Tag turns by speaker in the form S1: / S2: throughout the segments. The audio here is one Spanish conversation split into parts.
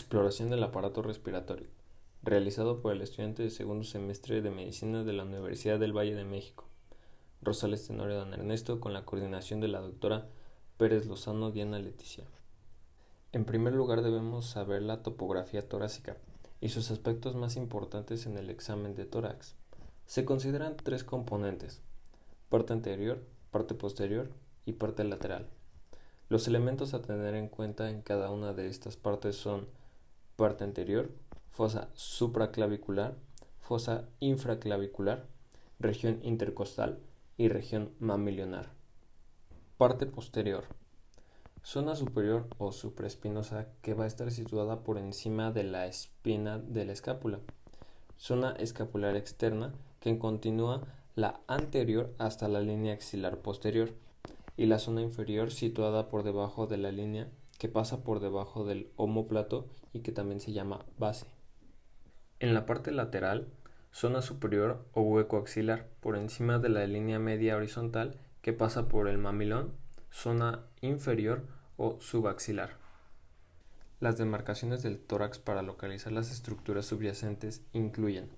S1: Exploración del aparato respiratorio, realizado por el estudiante de segundo semestre de Medicina de la Universidad del Valle de México, Rosales Tenorio Don Ernesto, con la coordinación de la doctora Pérez Lozano Diana Leticia. En primer lugar debemos saber la topografía torácica y sus aspectos más importantes en el examen de tórax. Se consideran tres componentes: parte anterior, parte posterior y parte lateral. Los elementos a tener en cuenta en cada una de estas partes son parte anterior, fosa supraclavicular, fosa infraclavicular, región intercostal y región mamilionar. Parte posterior, zona superior o supraespinosa que va a estar situada por encima de la espina de la escápula. Zona escapular externa que continúa la anterior hasta la línea axilar posterior, y la zona inferior situada por debajo de la línea que pasa por debajo del omóplato y que también se llama base. En la parte lateral, zona superior o hueco axilar por encima de la línea media horizontal que pasa por el mamilón, zona inferior o subaxilar. Las demarcaciones del tórax para localizar las estructuras subyacentes incluyen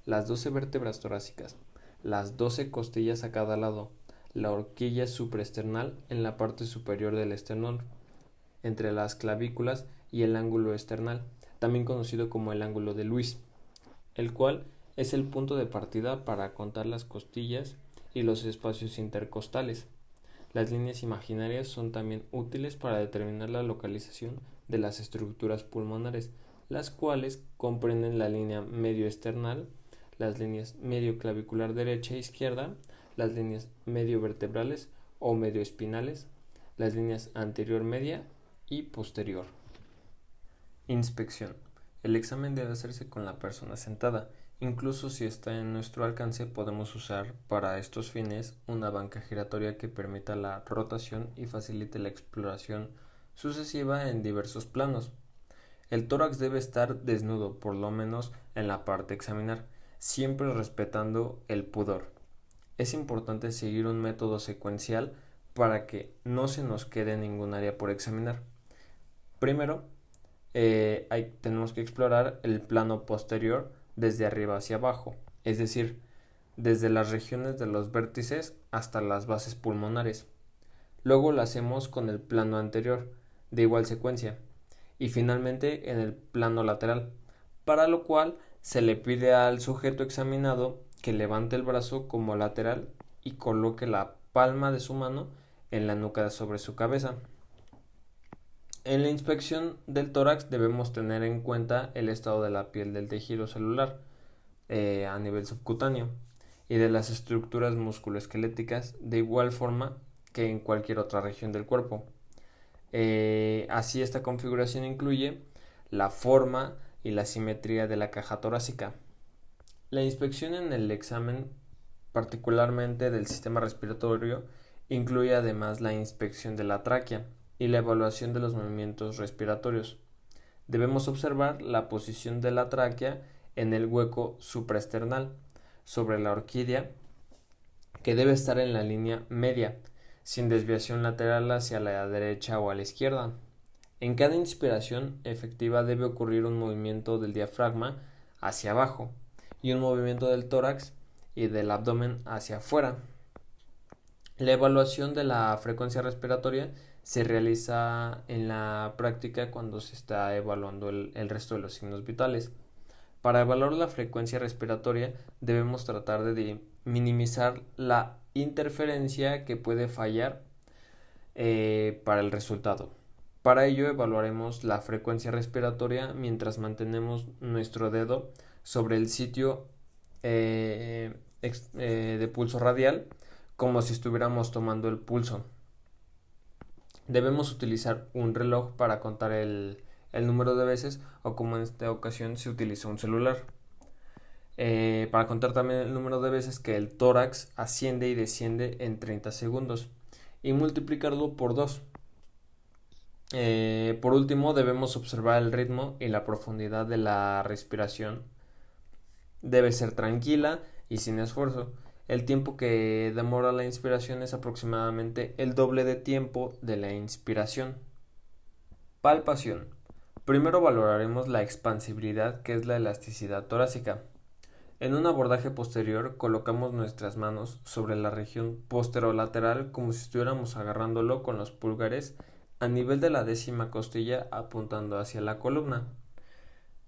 S1: las 12 vértebras torácicas, las 12 costillas a cada lado, la horquilla supraesternal en la parte superior del esternón, entre las clavículas y el ángulo esternal, también conocido como el ángulo de Luis, el cual es el punto de partida para contar las costillas y los espacios intercostales. Las líneas imaginarias son también útiles para determinar la localización de las estructuras pulmonares, las cuales comprenden la línea medio-esternal, las líneas medio-clavicular derecha e izquierda, las líneas medio-vertebrales o medio-espinales, las líneas anterior-media y posterior. Inspección. El examen debe hacerse con la persona sentada. Incluso si está en nuestro alcance, podemos usar para estos fines una banca giratoria que permita la rotación y facilite la exploración sucesiva en diversos planos. El tórax debe estar desnudo, por lo menos en la parte a examinar, siempre respetando el pudor. Es importante seguir un método secuencial para que no se nos quede ningún área por examinar. Primero, tenemos que explorar el plano posterior desde arriba hacia abajo, es decir, desde las regiones de los vértices hasta las bases pulmonares. Luego lo hacemos con el plano anterior, de igual secuencia, y finalmente en el plano lateral, para lo cual se le pide al sujeto examinado que levante el brazo como lateral y coloque la palma de su mano en la nuca sobre su cabeza. En la inspección del tórax debemos tener en cuenta el estado de la piel del tejido celular a nivel subcutáneo y de las estructuras musculoesqueléticas de igual forma que en cualquier otra región del cuerpo. Así esta configuración incluye la forma y la simetría de la caja torácica. La inspección en el examen, particularmente del sistema respiratorio, incluye además la inspección de la tráquea y la evaluación de los movimientos respiratorios. Debemos observar la posición de la tráquea en el hueco supraesternal sobre la orquídea, que debe estar en la línea media, sin desviación lateral hacia la derecha o a la izquierda. En cada inspiración efectiva debe ocurrir un movimiento del diafragma hacia abajo y un movimiento del tórax y del abdomen hacia afuera. La evaluación de la frecuencia respiratoria se realiza en la práctica cuando se está evaluando el resto de los signos vitales. Para evaluar la frecuencia respiratoria debemos tratar de minimizar la interferencia que puede fallar para el resultado. Para ello evaluaremos la frecuencia respiratoria mientras mantenemos nuestro dedo sobre el sitio de pulso radial, como si estuviéramos tomando el pulso. Debemos utilizar un reloj para contar el número de veces, o como en esta ocasión se utiliza un celular. Para contar también el número de veces que el tórax asciende y desciende en 30 segundos y multiplicarlo por 2. Por último, debemos observar el ritmo y la profundidad de la respiración. Debe ser tranquila y sin esfuerzo. El tiempo que demora la inspiración es aproximadamente el doble de tiempo de la inspiración. Palpación. Primero valoraremos la expansibilidad, que es la elasticidad torácica. En un abordaje posterior colocamos nuestras manos sobre la región posterolateral como si estuviéramos agarrándolo con los pulgares a nivel de la décima costilla apuntando hacia la columna.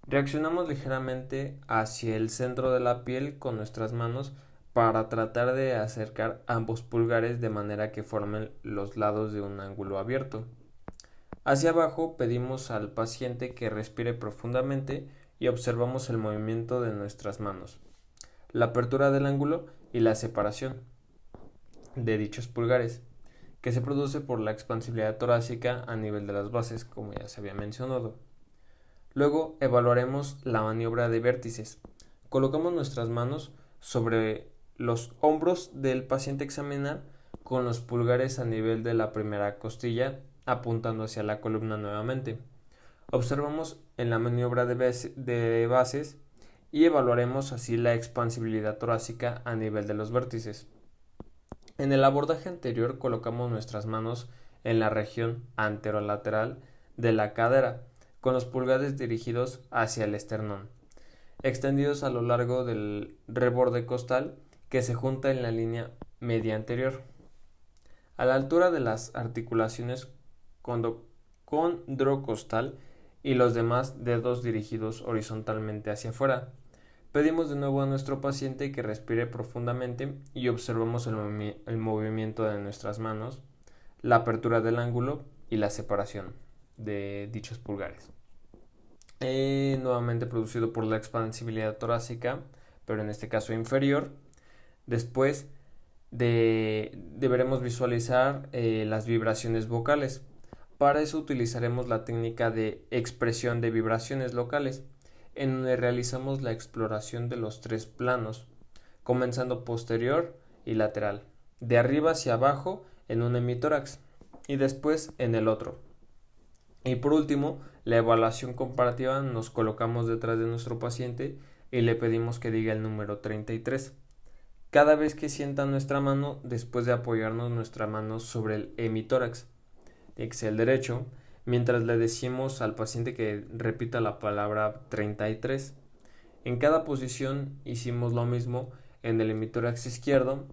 S1: Reaccionamos ligeramente hacia el centro de la piel con nuestras manos para tratar de acercar ambos pulgares de manera que formen los lados de un ángulo abierto. Hacia abajo pedimos al paciente que respire profundamente y observamos el movimiento de nuestras manos, la apertura del ángulo y la separación de dichos pulgares, que se produce por la expansibilidad torácica a nivel de las bases, como ya se había mencionado. Luego evaluaremos la maniobra de vértices. Colocamos nuestras manos sobre los hombros del paciente a examinar con los pulgares a nivel de la primera costilla apuntando hacia la columna nuevamente. Observamos en la maniobra de bases y evaluaremos así la expansibilidad torácica a nivel de los vértices. En el abordaje anterior colocamos nuestras manos en la región anterolateral de la cadera, con los pulgares dirigidos hacia el esternón, extendidos a lo largo del reborde costal que se junta en la línea media anterior. A la altura de las articulaciones condrocostal y los demás dedos dirigidos horizontalmente hacia afuera. Pedimos de nuevo a nuestro paciente que respire profundamente y observamos el movimiento de nuestras manos, la apertura del ángulo y la separación de dichos pulgares. Nuevamente producido por la expansibilidad torácica, pero en este caso inferior. Después deberemos visualizar las vibraciones vocales. Para eso utilizaremos la técnica de expresión de vibraciones locales, en donde realizamos la exploración de los tres planos, comenzando posterior y lateral, de arriba hacia abajo en un hemitórax y después en el otro. Y por último, la evaluación comparativa, nos colocamos detrás de nuestro paciente y le pedimos que diga el número 33. Cada vez que sienta nuestra mano, después de apoyarnos nuestra mano sobre el hemitórax, el derecho, mientras le decimos al paciente que repita la palabra 33. En cada posición hicimos lo mismo en el hemitórax izquierdo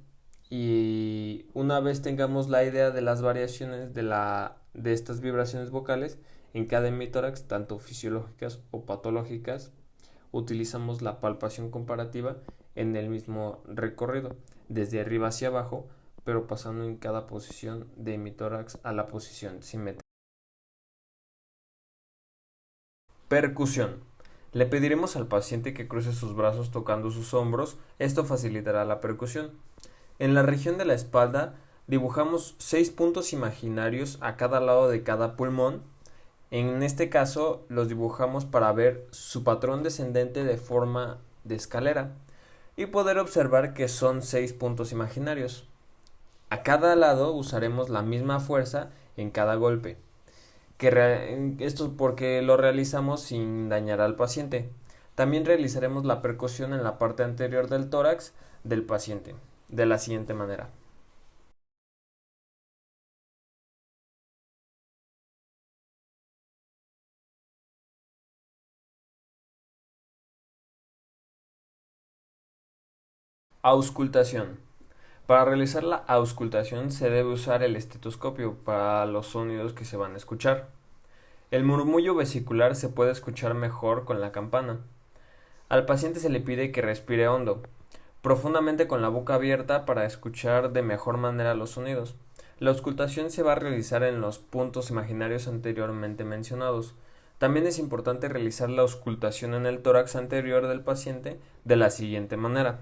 S1: y una vez tengamos la idea de las variaciones de estas vibraciones vocales en cada hemitórax, tanto fisiológicas o patológicas, utilizamos la palpación comparativa en el mismo recorrido, desde arriba hacia abajo, pero pasando en cada posición de hemitórax a la posición simétrica. Percusión. Le pediremos al paciente que cruce sus brazos tocando sus hombros, esto facilitará la percusión. En la región de la espalda dibujamos 6 puntos imaginarios a cada lado de cada pulmón. En este caso los dibujamos para ver su patrón descendente de forma de escalera y poder observar que son 6 puntos imaginarios. A cada lado usaremos la misma fuerza en cada golpe. Esto porque lo realizamos sin dañar al paciente. También realizaremos la percusión en la parte anterior del tórax del paciente, de la siguiente manera. Auscultación. Para realizar la auscultación se debe usar el estetoscopio para los sonidos que se van a escuchar. El murmullo vesicular se puede escuchar mejor con la campana. Al paciente se le pide que respire hondo, profundamente con la boca abierta para escuchar de mejor manera los sonidos. La auscultación se va a realizar en los puntos imaginarios anteriormente mencionados. También es importante realizar la auscultación en el tórax anterior del paciente de la siguiente manera.